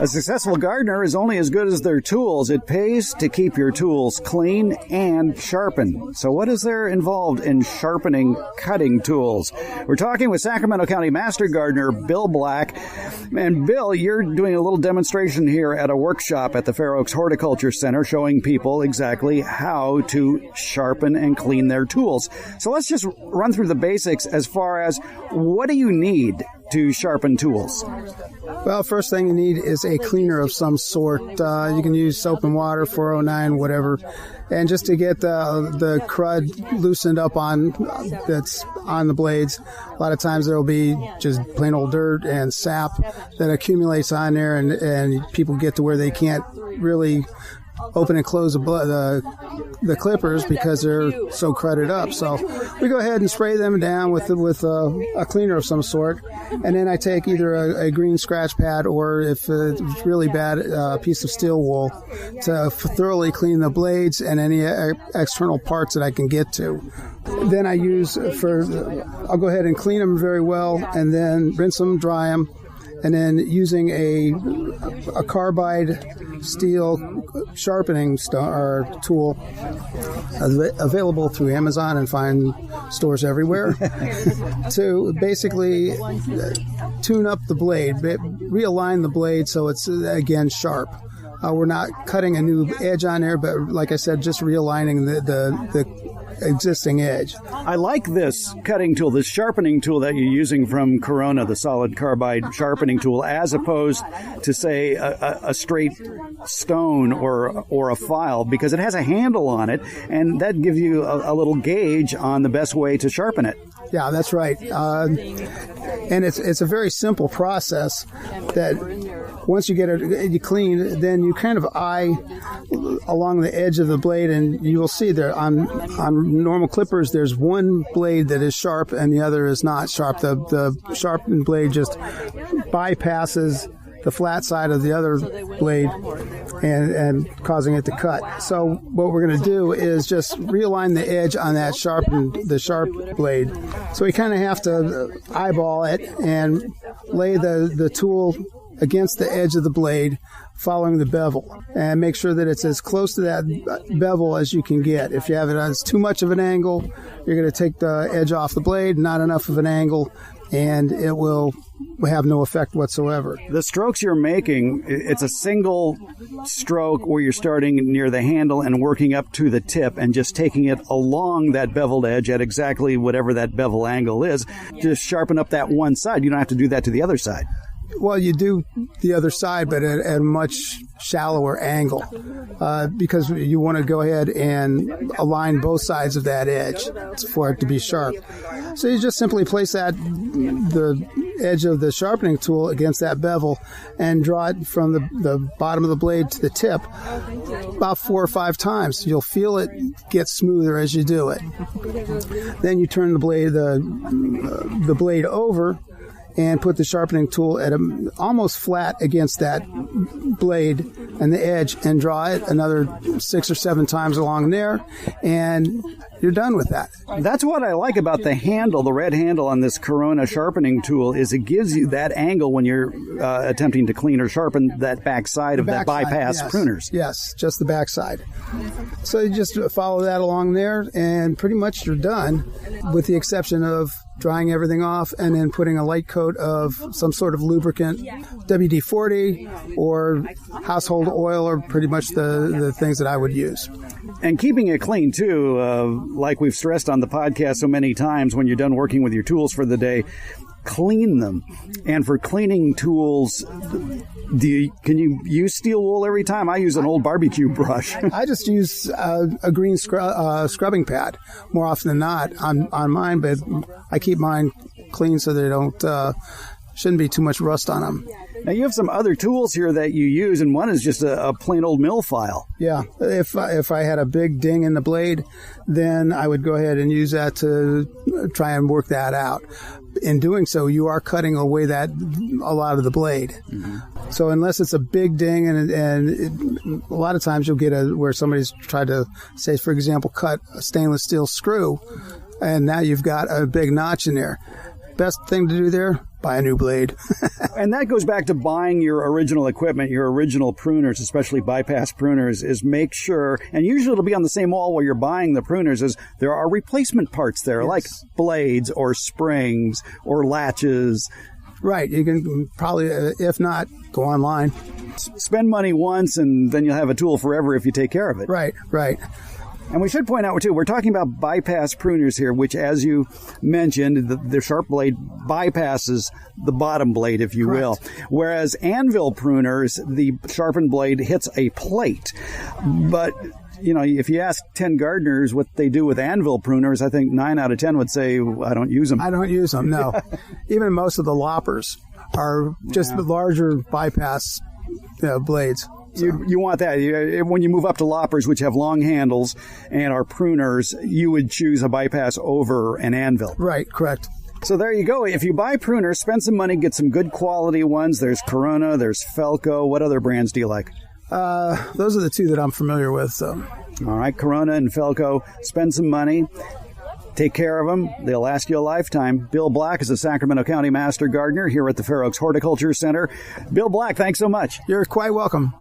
A successful gardener is only as good as their tools. It pays to keep your tools clean and sharpened. So what is there involved in sharpening cutting tools? We're talking with Sacramento County Master Gardener Bill Black. And Bill, you're doing a little demonstration here at a workshop at the Fair Oaks Horticulture Center showing people exactly how to sharpen and clean their tools. So let's just run through the basics as far as what do you need to sharpen tools? Well, first thing you need is a cleaner of some sort. You can use soap and water, 409, whatever. And just to get the crud loosened up that's on the blades. A lot of times there will be just plain old dirt and sap that accumulates on there, and people get to where they can't really open and close the clippers because they're so crudded up. So we go ahead and spray them down with a cleaner of some sort, and then I take either a green scratch pad or, if it's really bad, a piece of steel wool to thoroughly clean the blades and any external parts that I can get to. Then I'll go ahead and clean them very well, and then rinse them, dry them, and then using a carbide steel sharpening tool available through Amazon and fine stores everywhere to basically tune up the blade, realign the blade so it's, again, sharp. We're not cutting a new edge on there, but like I said, just realigning the existing edge. I like this cutting tool, this sharpening tool that you're using from Corona, the solid carbide sharpening tool, as opposed to, say, a straight stone or a file, because it has a handle on it, and that gives you a little gauge on the best way to sharpen it. Yeah, that's right. And it's a very simple process that once you get it clean, then you kind of eye along the edge of the blade, and you will see there on normal clippers, there's one blade that is sharp and the other is not sharp. The sharpened blade just bypasses the flat side of the other blade and causing it to cut. So what we're going to do is just realign the edge on that sharp blade. So we kind of have to eyeball it and lay the tool against the edge of the blade following the bevel, and make sure that it's as close to that bevel as you can get. If you have it on too much of an angle, you're going to take the edge off the blade, not enough of an angle, and it will have no effect whatsoever. The strokes you're making, it's a single stroke where you're starting near the handle and working up to the tip and just taking it along that beveled edge at exactly whatever that bevel angle is. Just sharpen up that one side. You don't have to do that to the other side. Well, you do the other side, but at a much shallower angle, because you want to go ahead and align both sides of that edge for it to be sharp. So you just simply place the edge of the sharpening tool against that bevel and draw it from the bottom of the blade to the tip about 4 or 5 times. You'll feel it get smoother as you do it. Then you turn the blade over and put the sharpening tool at almost flat against that blade and the edge, and draw it another 6 or 7 times along there, and you're done with that. That's what I like about the handle, the red handle on this Corona sharpening tool, is it gives you that angle when you're attempting to clean or sharpen that back side of that bypass pruners. Yes, just the back side. So you just follow that along there, and pretty much you're done, with the exception of drying everything off and then putting a light coat of some sort of lubricant, WD-40 or household oil, are pretty much the things that I would use. And keeping it clean, too, like we've stressed on the podcast so many times, when you're done working with your tools for the day, clean them. And for cleaning tools, can you use steel wool every time? I use an old barbecue brush. I just use a green scrubbing pad more often than not on mine, but I keep mine clean so they shouldn't be too much rust on them. Now, you have some other tools here that you use, and one is just a plain old mill file. Yeah. If I had a big ding in the blade, then I would go ahead and use that to try and work that out. In doing so, you are cutting away a lot of the blade. Mm-hmm. So unless it's a big ding, and a lot of times you'll get where somebody's tried to, say, for example, cut a stainless steel screw, and now you've got a big notch in there. Best thing to do there, buy a new blade. And that goes back to buying your original equipment, your original pruners, especially bypass pruners, is make sure, and usually it'll be on the same wall where you're buying the pruners, is there are replacement parts there, yes, like blades or springs or latches. Right. You can probably, if not, go online. Spend money once and then you'll have a tool forever if you take care of it. Right, right. And we should point out, too, we're talking about bypass pruners here, which, as you mentioned, the sharp blade bypasses the bottom blade, if you will. Whereas anvil pruners, the sharpened blade hits a plate. But, you know, if you ask 10 gardeners what they do with anvil pruners, I think 9 out of 10 would say, I don't use them. I don't use them, no. Even most of the loppers are just larger bypass blades. So. You want that. When you move up to loppers, which have long handles and are pruners, you would choose a bypass over an anvil. Right, correct. So there you go. If you buy pruners, spend some money, get some good quality ones. There's Corona, there's Felco. What other brands do you like? Those are the two that I'm familiar with. So. All right, Corona and Felco. Spend some money. Take care of them. They'll last you a lifetime. Bill Black is a Sacramento County Master Gardener here at the Fair Oaks Horticulture Center. Bill Black, thanks so much. You're quite welcome.